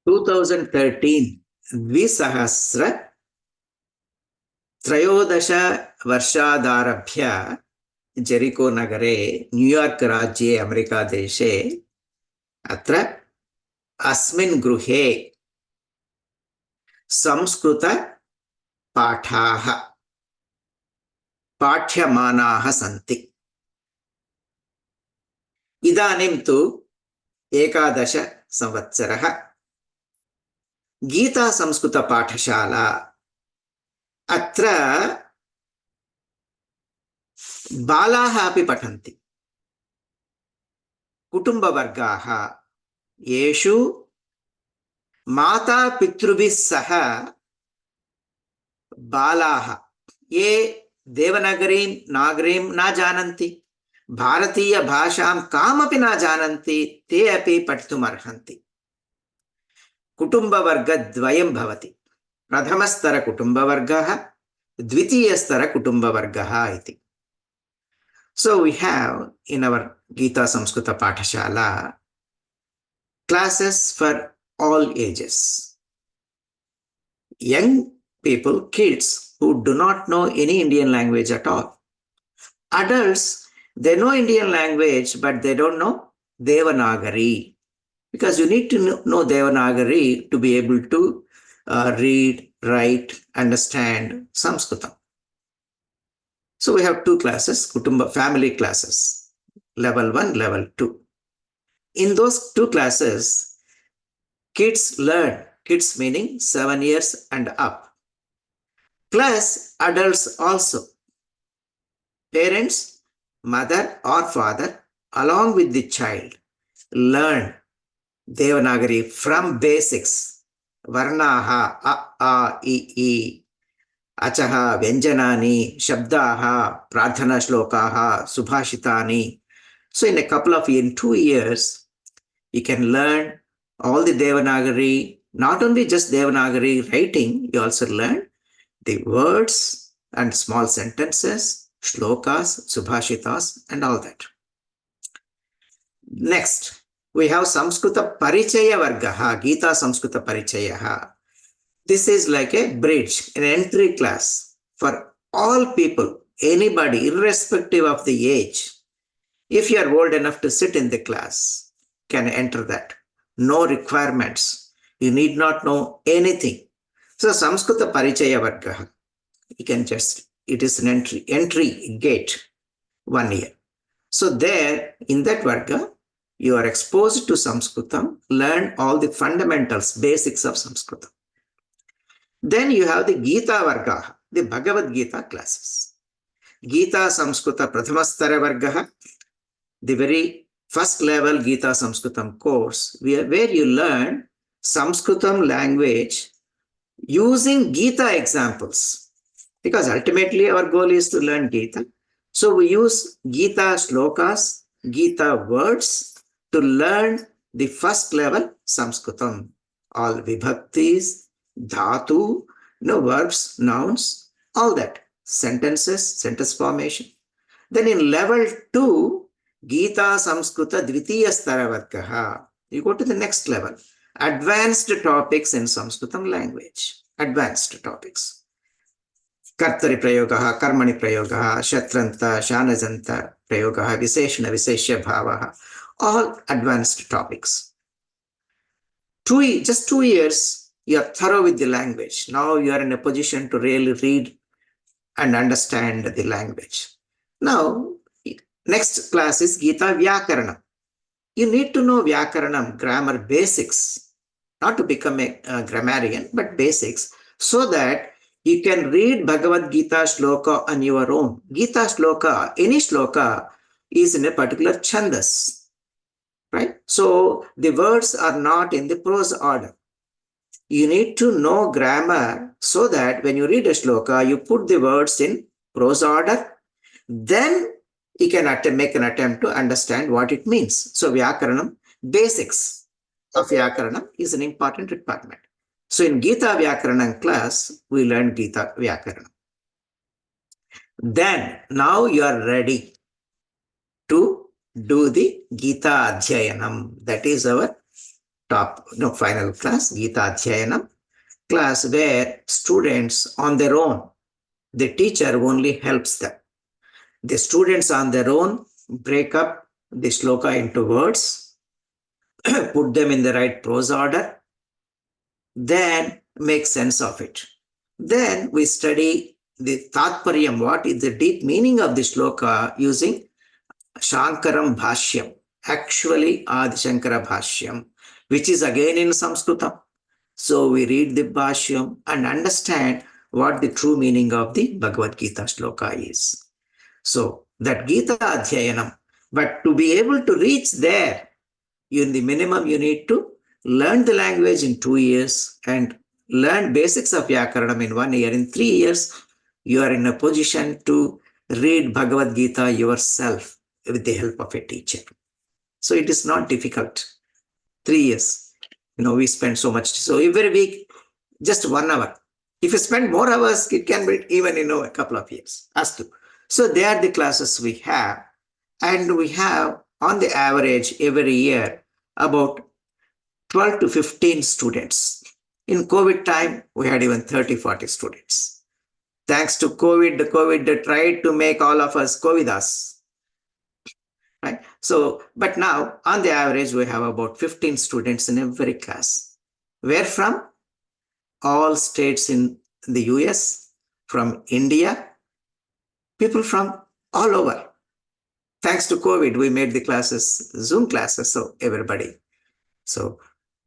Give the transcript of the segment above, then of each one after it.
2013 द्विसहस्र त्रयोदश वर्षादारभ्य जेरिको नगरे न्यूयार्क राज्ये अमेरिका देशे अत्र अस्मिन् गृहे संस्कृत पाठाः पाठ्यमानाः सन्ति। इदानीं तु 11 संवत्सरः। गीता संस्कृत पाठशाला अत्र बालाः अपि पठन्ति। कुटुम्बवर्गाः येषु माता पितृभिः सह बालाः ये देवनागरीं नागरीं न जानन्ति, भारतीय भाषां कामपि न जानन्ति, ते अपि पठितुम् अर्हन्ति। कुटुम्बवर्गद्वयं भवति, प्रथमस्तर-कुटुम्बवर्गः, द्वितीयस्तर-कुटुम्बवर्गः इति। So we have in our Gita Samskrita Pathasala classes for all ages. Young people, kids who do not know any Indian language at all. Adults, they know Indian language, but they don't know Devanagari. Because you need to know Devanagari to be able to read, write, understand Sanskritam. So we have two classes, Kutumba family classes, level 1, level 2. In those two classes, kids learn, kids meaning 7 years and up, plus adults also. Parents, mother or father, along with the child, learn Devanagari from basics, Varnaha, A, A, I, Achaha, Vyanjanani, Shabdaha, Pradhana Shlokaha, Subhashitani. So in 2 years, you can learn all the Devanagari, not only just Devanagari writing, you also learn the words and small sentences, shlokas, subhashitas, and all that. Next, we have Samskrita Parichaya Vargaha, Gita Samskrita Parichayaha. This is like a bridge, an entry class for all people, anybody, irrespective of the age. If you are old enough to sit in the class, can enter that. No requirements. You need not know anything. So Samskrita Parichaya Vargaha, you can just, it is an entry gate, 1 year. So there, in that Varga, you are exposed to Sanskritam, learn all the fundamentals, basics of Sanskritam. Then you have the Gita Vargaha, the Bhagavad Gita classes. Gita Samskrita Prathamastara Vargaha, the very first level Gita Samskritam course, where you learn Sanskritam language using Gita examples. Because ultimately our goal is to learn Gita. So we use Gita shlokas, Gita words to learn the first level Sanskritam. All vibhaktis, dhatu, verbs, nouns, all that. Sentences, sentence formation. Then in level 2, Gita Samskrita Dvitiya Staravargaha. You go to the next level. Advanced topics in Sanskritam language. Advanced topics. Kartari Prayogaha, Karmani Prayogaha, Shatranta, Shanajanta Prayogaha, Viseshana, Visheshya Bhavaha. All advanced topics. Just 2 years, you are thorough with the language. Now you are in a position to really read and understand the language. Now, next class is Gita Vyakaranam. You need to know Vyakaranam, grammar basics, not to become a grammarian, but basics, so that you can read Bhagavad Gita shloka on your own. Gita shloka, any shloka is in a particular chandas, right? So the words are not in the prose order. You need to know grammar so that when you read a shloka, you put the words in prose order, then you can make an attempt to understand what it means. So Vyakaranam, basics of Vyakaranam is an important requirement. So in Gita Vyakaranam class, we learn Gita Vyakaranam. Then now you are ready to do the Gita Adhyayanam. That is our final class, Gita Adhyayanam class, where students on their own, the teacher only helps them. The students on their own break up the shloka into words, put them in the right prose order, then make sense of it. Then we study the Tatparyam, what is the deep meaning of the shloka, using Shankaram Bhashyam, actually Adi Shankara Bhashyam, which is again in Sanskritam. So we read the Bhashyam and understand what the true meaning of the Bhagavad Gita shloka is. So that Gita Adhyayanam, but to be able to reach there, in the minimum you need to learn the language in 2 years and learn basics of Vyakaranam in 1 year. In 3 years, you are in a position to read Bhagavad Gita yourself with the help of a teacher. So it is not difficult. 3 years. We spend so much. So every week, just 1 hour. If you spend more hours, it can be even, a couple of years. Astu. So they are the classes we have. And we have, on the average, every year, about 12 to 15 students. In COVID time, we had even 30, 40 students. Thanks to COVID tried to make all of us COVIDas. Right? So, but now, on the average, we have about 15 students in every class. Where from? All states in the US, from India, people from all over. Thanks to COVID, we made the classes Zoom classes, so everybody. So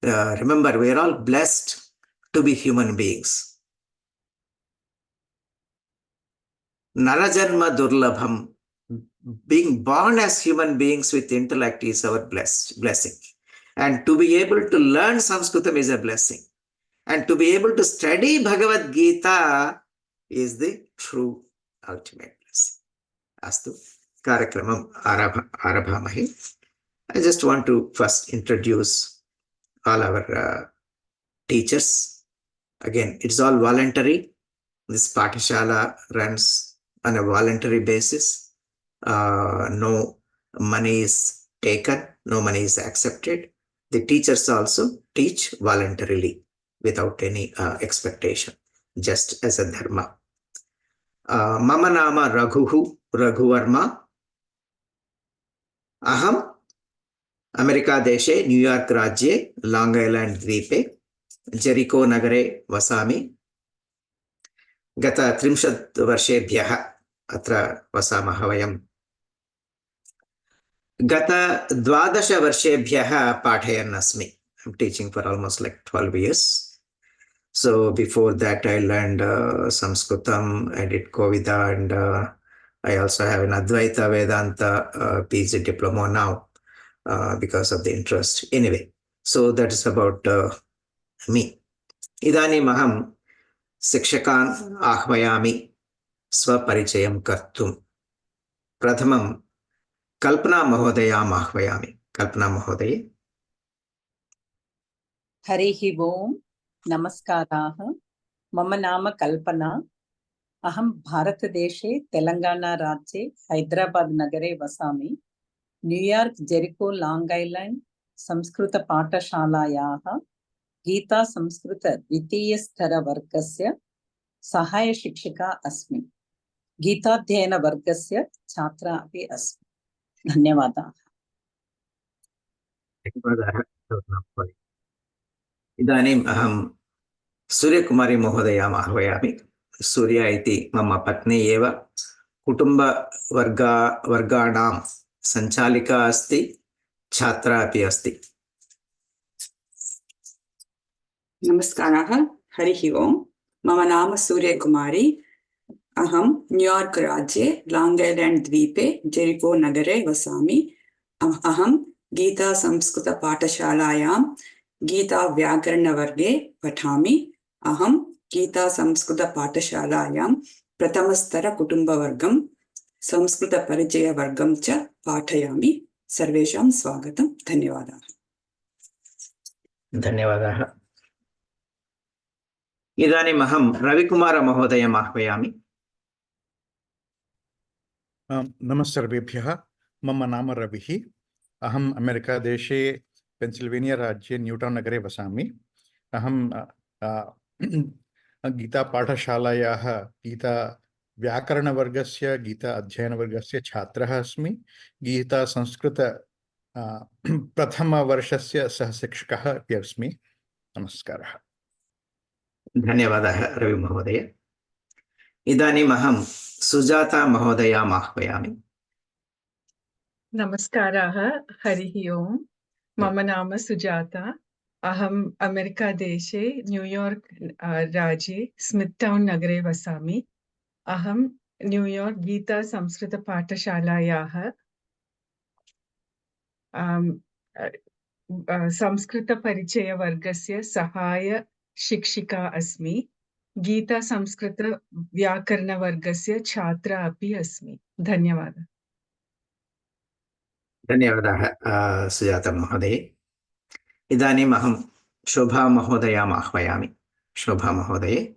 remember, we are all blessed to be human beings. Narajanma Durlabham, being born as human beings with intellect is our blessing. And to be able to learn Sanskritam is a blessing. And to be able to study Bhagavad Gita is the true ultimate blessing. Astu. Karakramam Arabhamahi. I just want to first introduce all our teachers. Again, it's all voluntary. This Pathasala runs on a voluntary basis. No money is taken, no money is accepted. The teachers also teach voluntarily without any expectation, just as a dharma. Mama nama Raghuhu Raghuvarma. Aham America देशे New York राज्ये लांग ऐलैंड द्वीपे Jericho नगरे वसामि गत 30 वर्षेभ्यः अत्र वसामः वयं गत 12 वर्षेभ्यः पाठयन् अस्मि. I'm teaching for almost like 12 years. So before that I learned Sanskritam, I did Kovida, and I also have an Advaita Vedanta PG diploma now. Because of the interest. Anyway, so that is about me. Idanim aham shikshakan ahvayami स्वपरिचयं कर्तुं. प्रथमं कल्पना महोदयाम् आह्वयामि. कल्पना महोदये. हरिः ओम्. नमस्काराः. मम नाम कल्पना. अहं भारतदेशे तेलङ्गानाराज्ये हैदराबाद् नगरे वसामि. न्यूयॉर्क जेरिको लांग ऐलैंड संस्कृतपाठशालायाः गीता संस्कृत द्वितीयस्तरवर्गस्य सहायशिक्षिका अस्मि. गीताध्ययनवर्गस्य छात्रा अपि अस्मि. धन्यवादाः. इदानीम् अहं सूर्यकुमारी महोदयाम् आह्वयामि. सूर्या इति मम पत्नी एव. कुटुम्बवर्गाणां संचालिका अस्ति, छात्रा अपि अस्ति. नमस्काराः. हरिः ओम्. मम नाम सूर्यकुमारी. अहं न्यूयॉर्क राज्ये लांग ऐलैंड द्वीपे जेरिको नगरे वसामि. अहं गीता संस्कृत पाठशालायां गीता व्याकरणवर्गे पठामि. अहं गीता संस्कृत पाठशालायां प्रथमस्तर कुटुम्बवर्गं संस्कृतपरिचयवर्गं च पाठयामि. सर्वेषां स्वागतं. धन्यवादाः. धन्यवादाः. इदानीम् अहं रविकुमार महोदयम् आह्वयामि. नमस्ते सर्वेभ्यः. मम नाम रविः. अहम् अमेरिकादेशे पेन्सिल्वेनिया राज्ये न्यूटौन् नगरे वसामि। अहं गीता पाठशालायाः गीता व्याकरणवर्गस्य गीता अध्ययनवर्गस्य छात्रः अस्मि। गीता संस्कृत प्रथमवर्षस्य सहशिक्षकः अपि अस्मि। नमस्कारः। धन्यवादः रवि महोदय। इदानीम् अहं सुजाता महोदयाम् आह्वयामि। नमस्काराः, हरिः ओम्। मम नाम सुजाता। अहम् अमेरिकादेशे न्यूयार्क् राज्ये स्मित् टौन् नगरे वसामि। अहं न्यूयार्क् गीता संस्कृतपाठशालायाः संस्कृतपरिचयवर्गस्य सहायशिक्षिका अस्मि। गीता संस्कृतव्याकरणवर्गस्य छात्रा अपि अस्मि। धन्यवादः। धन्यवादः सुजाता महोदय। इदानीम् अहं शोभा महोदयाम् आह्वयामि। शोभा महोदये।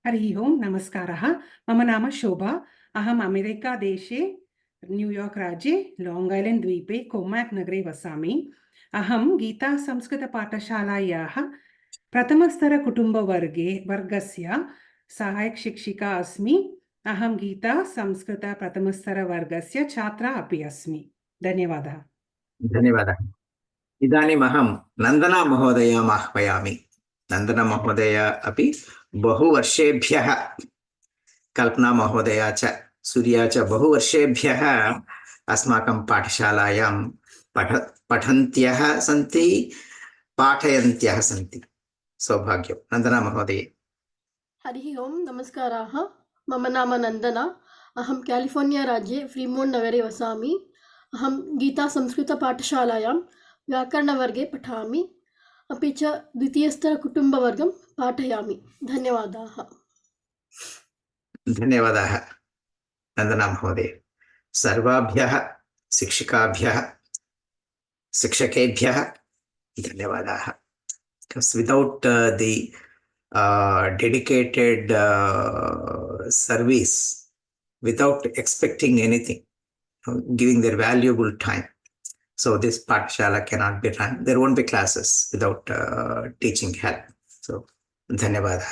हरिः ओम्, नमस्कारः। मम नाम शोभा। अहम् अमेरिकादेशे न्यूयार्क् राज्ये लाङ्ग् ऐलेण्ड् द्वीपे कोमाक् नगरे वसामि। अहं गीता संस्कृतपाठशालायाः प्रथमस्तरकुटुम्बवर्गस्य सहायकशिक्षिका अस्मि। अहं गीता संस्कृतप्रथमस्तरवर्गस्य छात्रा अपि अस्मि। धन्यवादः। धन्यवादः। इदानीम् अहं नन्दना महोदयाम् आह्वयामि। नन्दना महोदय अपि बहुवर्षेभ्यः, कल्पना महोदया च सूर्या च बहुवर्षेभ्यः अस्माकं पाठशालायां पठन्त्यः सन्ति, पाठयन्त्यः सन्ति। सौभाग्यं। नन्दना महोदय। हरिः ओम्, नमस्काराः। मम नाम नन्दना। अहं केलिफोर्निया राज्ये फ्रीमोण्ट् नगरे वसामि। अहं गीता संस्कृतपाठशालायां व्याकरणवर्गे पठामि, अपि च द्वितीयस्तरकुटुम्बवर्गं पाठयामि। धन्यवादाः। धन्यवादाः नन्दना महोदय। सर्वाभ्यः शिक्षिकाभ्यः, शिक्षकेभ्यः धन्यवादाः। Because without the dedicated service, without expecting anything, giving their valuable time, so this Pathshala cannot be run. There won't be classes without teaching help. So, dhanyavadah.